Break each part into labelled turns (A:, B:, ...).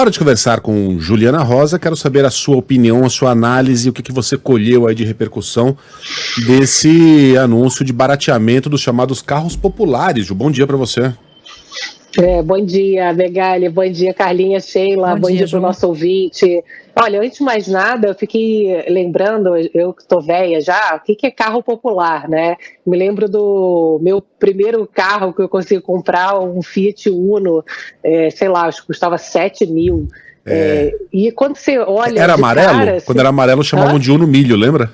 A: Hora de conversar com Juliana Rosa. Quero saber a sua opinião, a sua análise, o que você colheu aí de repercussão desse anúncio de barateamento dos chamados carros populares. Ju, bom dia para você.
B: Bom dia, Megali, bom dia, Carlinha, Sheila, bom dia para o nosso ouvinte. Olha, antes de mais nada, eu fiquei lembrando, eu que estou velha já, o que é carro popular, né? Me lembro do meu primeiro carro que eu consegui comprar, um Fiat Uno, sei lá, acho que custava 7 mil. E quando você olha...
A: Era amarelo? Cara, quando era amarelo chamavam de Uno Milho, lembra?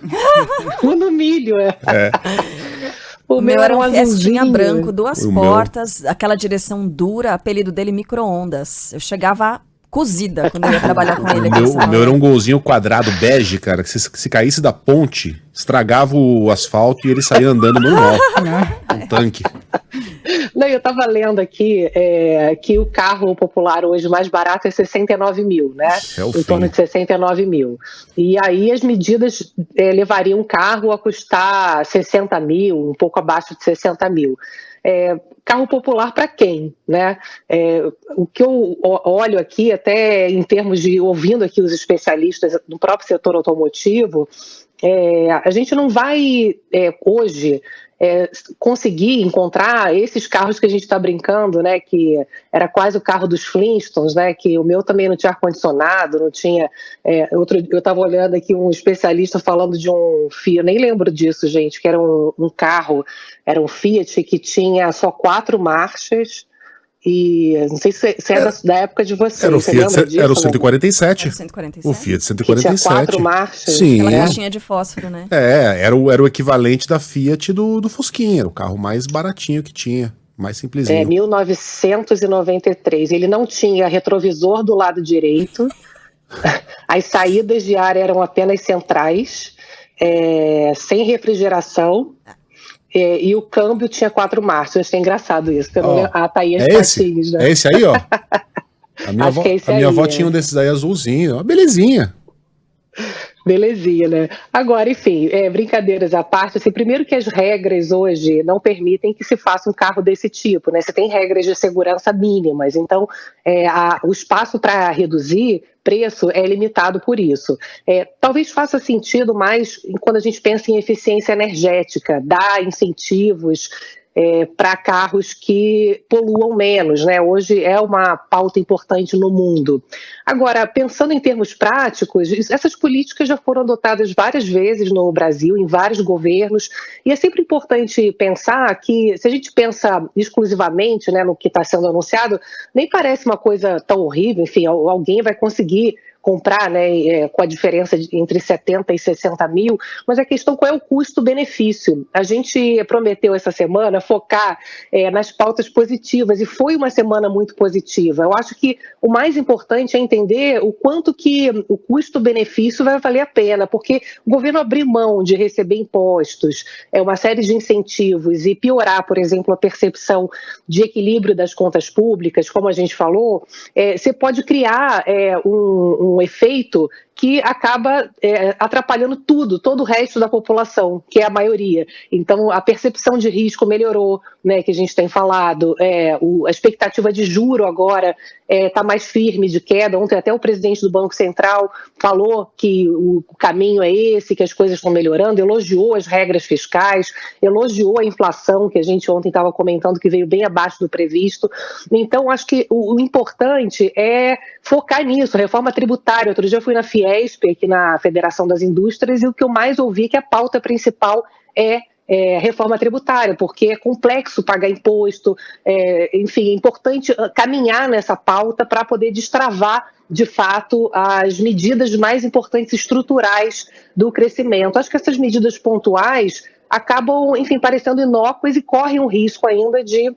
B: Uno Milho,
C: O meu era um Fiestinha branco, 2 portas, aquela direção dura, apelido dele micro-ondas. Eu chegava cozida quando eu ia trabalhar com ele.
A: O meu era um golzinho quadrado bege, cara, que se caísse da ponte, estragava o asfalto e ele saía andando normal, um tanque.
B: Não, eu estava lendo aqui que o carro popular hoje mais barato é 69 mil, né? Em torno de 69 mil. E aí as medidas levariam o carro a custar 60 mil, um pouco abaixo de 60 mil. Carro popular para quem, né? O que eu olho aqui, até em termos de, ouvindo aqui os especialistas do próprio setor automotivo, a gente não vai hoje conseguir encontrar esses carros que a gente está brincando, né, que era quase o carro dos Flintstones, né, que o meu também não tinha ar-condicionado, não tinha... eu estava olhando aqui um especialista falando de um Fiat, eu nem lembro disso, gente, que era um carro, era um Fiat que tinha só 4 marchas, e não sei se é da época de vocês.
A: Era o Fiat,
B: disso,
A: era o 147.
C: Era o 147.
A: O Fiat 147.
B: Que tinha 4 marchas.
A: Sim.
C: Aquela caixinha de fósforo, né?
A: Era o equivalente da Fiat do Fusquinha, era o carro mais baratinho que tinha, mais simplesinho.
B: 1993. Ele não tinha retrovisor do lado direito, as saídas de ar eram apenas centrais, sem refrigeração. E o câmbio tinha 4 marchas. Achei engraçado isso. A Thaís Patins, né?
A: É esse aí, ó. A minha avó tinha um desses aí azulzinho. Uma belezinha.
B: Belezinha, né? Agora, enfim, brincadeiras à parte, assim, primeiro que as regras hoje não permitem que se faça um carro desse tipo, né? Você tem regras de segurança mínimas, então o espaço para reduzir preço é limitado por isso. Talvez faça sentido mais quando a gente pensa em eficiência energética, dar incentivos para carros que poluam menos, né? Hoje é uma pauta importante no mundo. Agora, pensando em termos práticos, essas políticas já foram adotadas várias vezes no Brasil, em vários governos, e é sempre importante pensar que, se a gente pensa exclusivamente, né, no que está sendo anunciado, nem parece uma coisa tão horrível, enfim, alguém vai conseguir comprar, né, com a diferença entre 70 e 60 mil, mas a questão qual é o custo-benefício. A gente prometeu essa semana focar nas pautas positivas e foi uma semana muito positiva. Eu acho que o mais importante é entender o quanto que o custo-benefício vai valer a pena, porque o governo abrir mão de receber impostos, uma série de incentivos e piorar, por exemplo, a percepção de equilíbrio das contas públicas, como a gente falou, você pode criar um efeito que acaba atrapalhando todo o resto da população, que é a maioria. Então, a percepção de risco melhorou, né, que a gente tem falado, a expectativa de juro agora está mais firme de queda. Ontem até o presidente do Banco Central falou que o caminho é esse, que as coisas estão melhorando, elogiou as regras fiscais, elogiou a inflação, que a gente ontem estava comentando que veio bem abaixo do previsto. Então, acho que o importante é focar nisso, reforma tributária. Outro dia eu fui na Fiesp, aqui na Federação das Indústrias, e o que eu mais ouvi é que a pauta principal é reforma tributária, porque é complexo pagar imposto, enfim, é importante caminhar nessa pauta para poder destravar, de fato, as medidas mais importantes estruturais do crescimento. Acho que essas medidas pontuais acabam, enfim, parecendo inócuas e correm o risco ainda de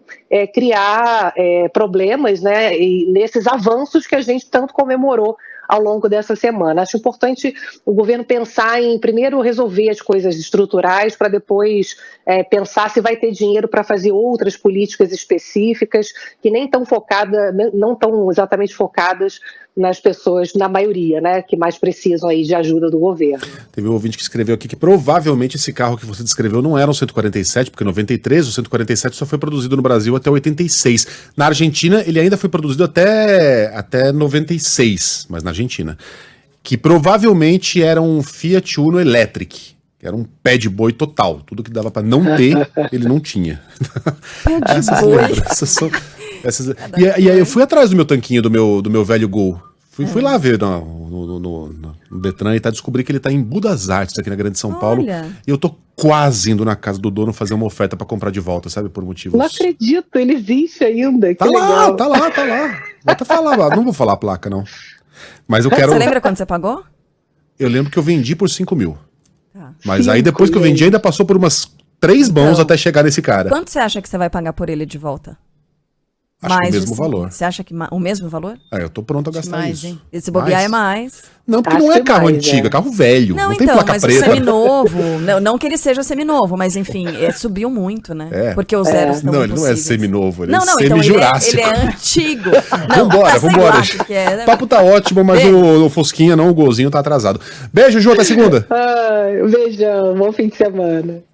B: criar problemas, né, e nesses avanços que a gente tanto comemorou ao longo dessa semana. Acho importante o governo pensar em, primeiro, resolver as coisas estruturais, para depois pensar se vai ter dinheiro para fazer outras políticas específicas que nem tão focadas, não tão exatamente focadas nas pessoas, na maioria, né, que mais precisam aí de ajuda do governo.
A: Teve um ouvinte que escreveu aqui que provavelmente esse carro que você descreveu descreveu não eram 147, porque em 93 o 147 só foi produzido no Brasil até 86. Na Argentina ele ainda foi produzido até 96, mas na Argentina. Que provavelmente era um Fiat Uno Electric, que era um pé de boi total. Tudo que dava pra não ter, ele não tinha.
C: Pé de boi.
A: E aí eu fui atrás do meu tanquinho, do meu velho Gol. Fui lá ver no Detran e descobri que ele tá em Budas Artes, aqui na Grande São Paulo. E eu tô quase indo na casa do dono fazer uma oferta pra comprar de volta, sabe? Por motivos...
B: Não acredito, ele existe ainda.
A: Tá lá. Vou até falar, não vou falar a placa, não. Mas eu quero...
C: Você lembra quando você pagou?
A: Eu lembro que eu vendi por 5 mil.
C: Tá.
A: Mas aí depois que eu vendi, ainda passou por umas 3 mãos até chegar nesse cara.
C: Quanto você acha que você vai pagar por ele de volta?
A: Acho que o mesmo valor.
C: Você acha que o mesmo valor?
A: Eu tô pronto a gastar
C: mais,
A: isso.
C: Hein? E se bobear é mais.
A: Não, porque não é carro antigo, é carro velho. Não tem placa
C: mas
A: preta.
C: o seminovo, não que ele seja seminovo, mas enfim, subiu muito, né? Porque os zeros estão
A: Não, ele não é seminovo, ele é
C: Então
A: semi-jurássico.
C: ele é antigo.
A: Vambora. O papo tá ótimo, mas o Fosquinha não, o golzinho tá atrasado. Beijo, Ju, até segunda.
B: Beijão, bom fim de semana.